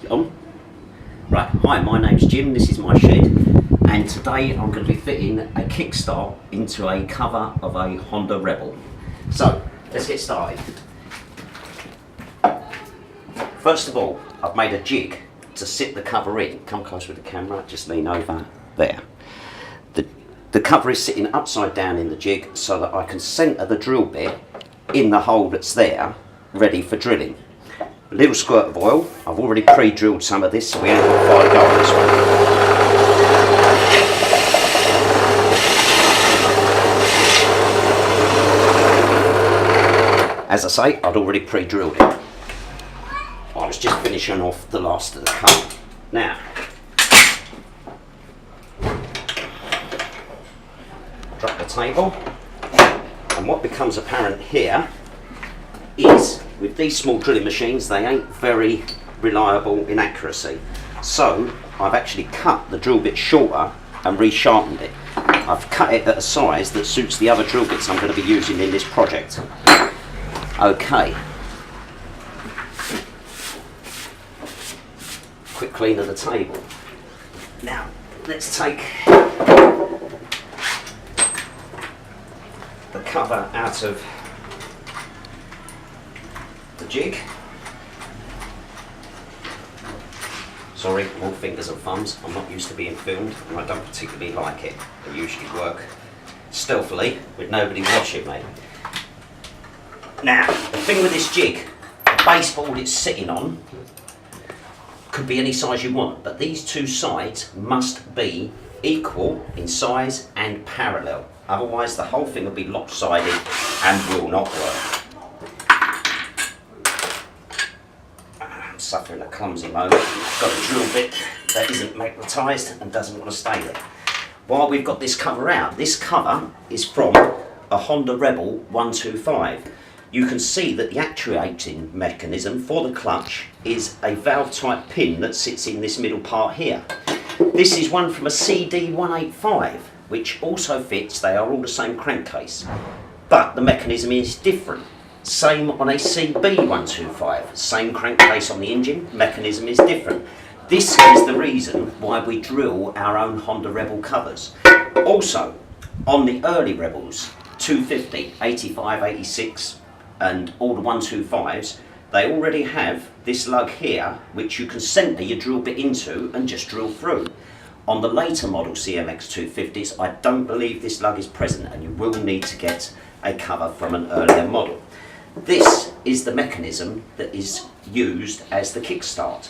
On? Right, hi, my name's Jim, this is my shed, and today I'm going to be fitting a kickstart into a cover of a Honda Rebel. So, let's get started. First of all, I've made a jig to sit the cover in. Come close with the camera, just lean over there. The cover is sitting upside down in the jig so that I can centre the drill bit in the hole that's there, ready for drilling. A little squirt of oil. I've already pre-drilled some of this, so we ain't got far to go on this one. As I say, I'd already pre-drilled it. I was just finishing off the last of the cut. Now, drop the table, and what becomes apparent here is, with these small drilling machines, they ain't very reliable in accuracy. So I've actually cut the drill bit shorter and resharpened it. I've cut it at a size that suits the other drill bits I'm going to be using in this project. Okay. Quick clean of the table. Now, let's take the cover out of the jig. Sorry, all fingers and thumbs. I'm not used to being filmed and I don't particularly like it. I usually work stealthily with nobody watching me. Now, the thing with this jig, the baseboard it's sitting on could be any size you want, but these two sides must be equal in size and parallel. Otherwise the whole thing will be lopsided and will not work. I'm suffering a clumsy moment. I've got a drill bit that isn't magnetised and doesn't want to stay there. While we've got this cover out, this cover is from a Honda Rebel 125. You can see that the actuating mechanism for the clutch is a valve type pin that sits in this middle part here. This is one from a CD185, which also fits, they are all the same crankcase, but the mechanism is different. Same on a CB125, same crankcase on the engine, mechanism is different. This is the reason why we drill our own Honda Rebel covers. Also, on the early Rebels, 250, 85, 86, and all the 125s, they already have this lug here, which you can centre your drill bit into and just drill through. On the later model CMX 250s, I don't believe this lug is present, and you will need to get a cover from an earlier model. This is the mechanism that is used as the kickstart.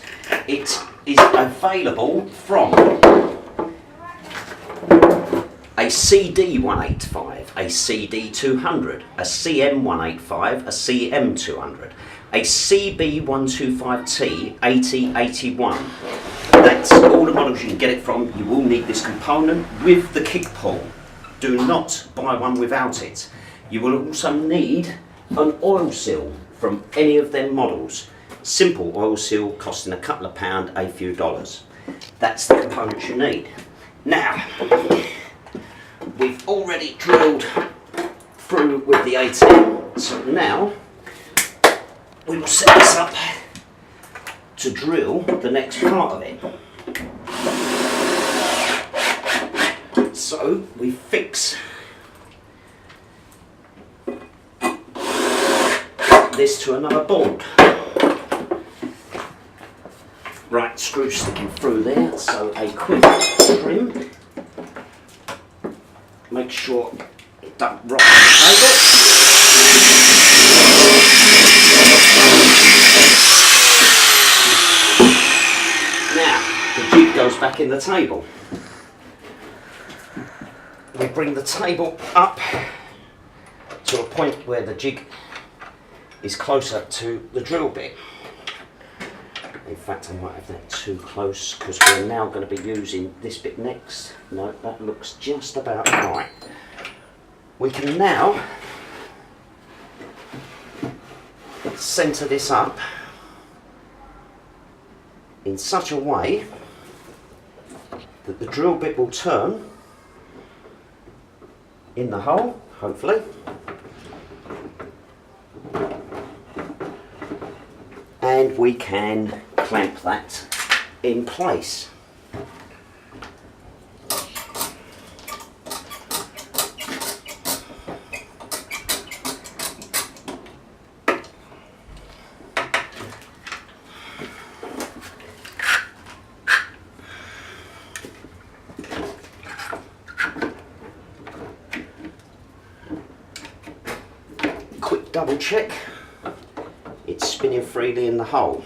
It is available from a CD185, a CD200, a CM185, a CM200, a CB125T 8081. That's all the models you can get it from. You will need this component with the kick pull. Do not buy one without it. You will also need an oil seal from any of them models. Simple oil seal costing a couple of pounds, a few dollars. That's the components you need. Now, we've already drilled through with the 18, so now we will set this up to drill the next part of it. So we fix this to another board. Right, screw sticking through there, so a quick trim. Make sure it don't rock the table. Now, the jig goes back in the table. We bring the table up to a point where the jig is closer to the drill bit. In fact, I might have that too close because we're now going to be using this bit next. No, that looks just about right. We can now centre this up in such a way that the drill bit will turn in the hole, hopefully, and we can clamp that in place. Quick double check, it's spinning freely in the hole.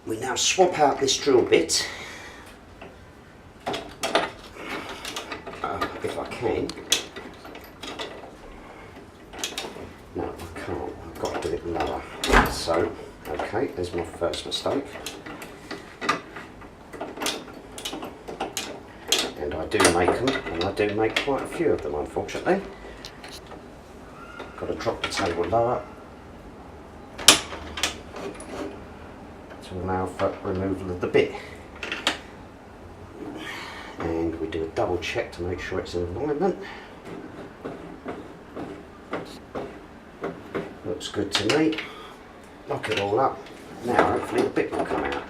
We now swap out this drill bit, if I can. No, I can't, I've got to do it lower. So, okay, there's my first mistake. And I do make them, and I do make quite a few of them, unfortunately. Got to drop the table lower to allow for removal of the bit. And we do a double check to make sure it's in alignment. Looks good to me. Lock it all up. Now hopefully the bit will come out.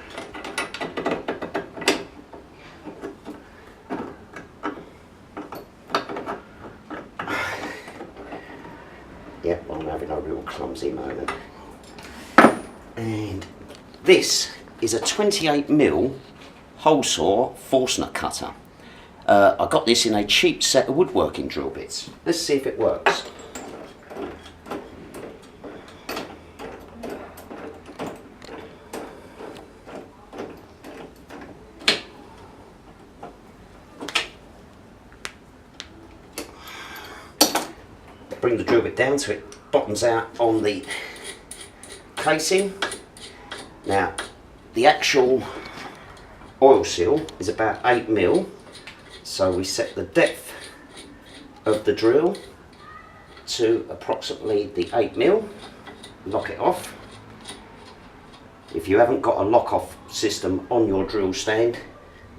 Yep, I'm having a real clumsy moment. And this is a 28mm hole saw Forstner cutter. I got this in a cheap set of woodworking drill bits. Let's see if it works. Bring the drill bit down so it bottoms out on the casing. Now, the actual oil seal is about 8mm, so we set the depth of the drill to approximately the 8mm. Lock it off. If you haven't got a lock-off system on your drill stand,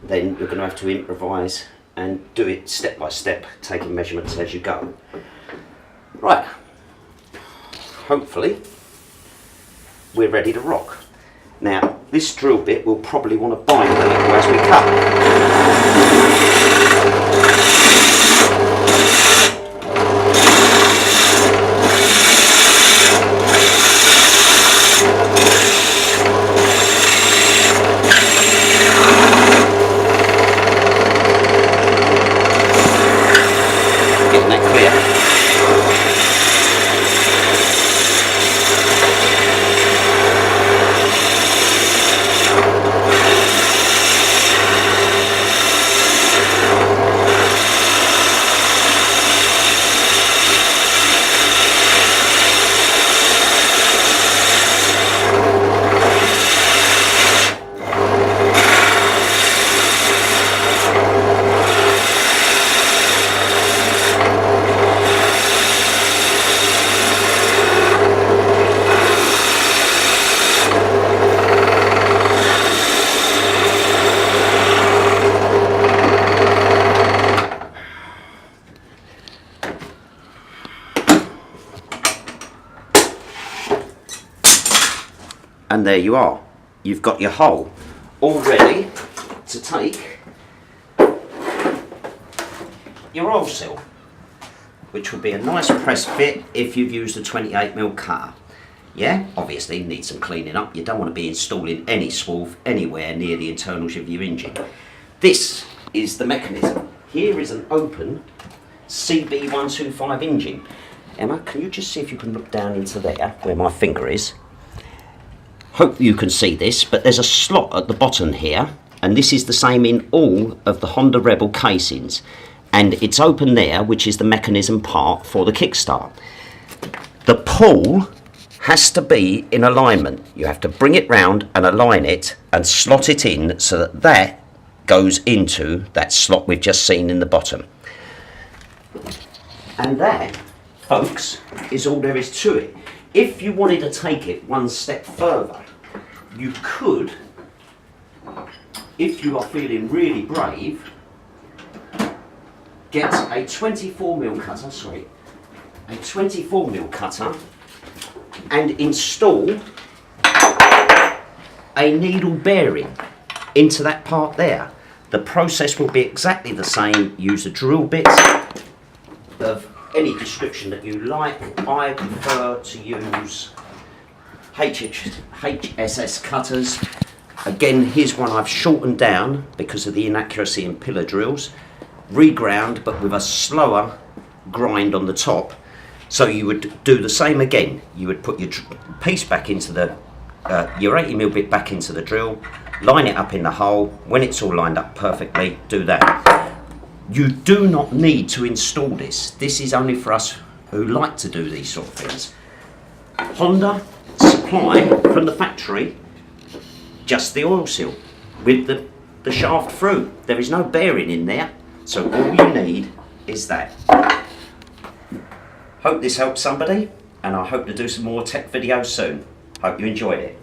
then you're going to have to improvise and do it step by step, taking measurements as you go. Right, hopefully we're ready to rock. Now, this drill bit will probably want to bind a little as we cut. Getting that clear. And there you are. You've got your hole all ready to take your oil seal, which will be a nice press fit if you've used a 28mm cutter. Yeah, obviously needs some cleaning up. You don't want to be installing any swarf anywhere near the internals of your engine. This is the mechanism. Here is an open CB125 engine. Emma, can you just see if you can look down into there where my finger is? Hope you can see this, but there's a slot at the bottom here, and this is the same in all of the Honda Rebel casings, and it's open there, which is the mechanism part for the kickstart. The pull has to be in alignment. You have to bring it round and align it and slot it in so that that goes into that slot we've just seen in the bottom. And that, folks, is all there is to it. If you wanted to take it one step further, you could, if you are feeling really brave, get a 24mm cutter, a 24mm cutter, and install a needle bearing into that part there. The process will be exactly the same. Use a drill bit of any description that you like. I prefer to use HSS cutters. Again, here's one I've shortened down because of the inaccuracy in pillar drills. Reground, but with a slower grind on the top. So you would do the same again. You would put your piece back into the, your 80mm bit back into the drill, line it up in the hole. When it's all lined up perfectly, do that. You do not need to install this. This is only for us who like to do these sort of things. Honda supply from the factory just the oil seal with the shaft through. There is no bearing in there, so all you need is that. Hope this helps somebody, and I hope to do some more tech videos soon. Hope you enjoyed it.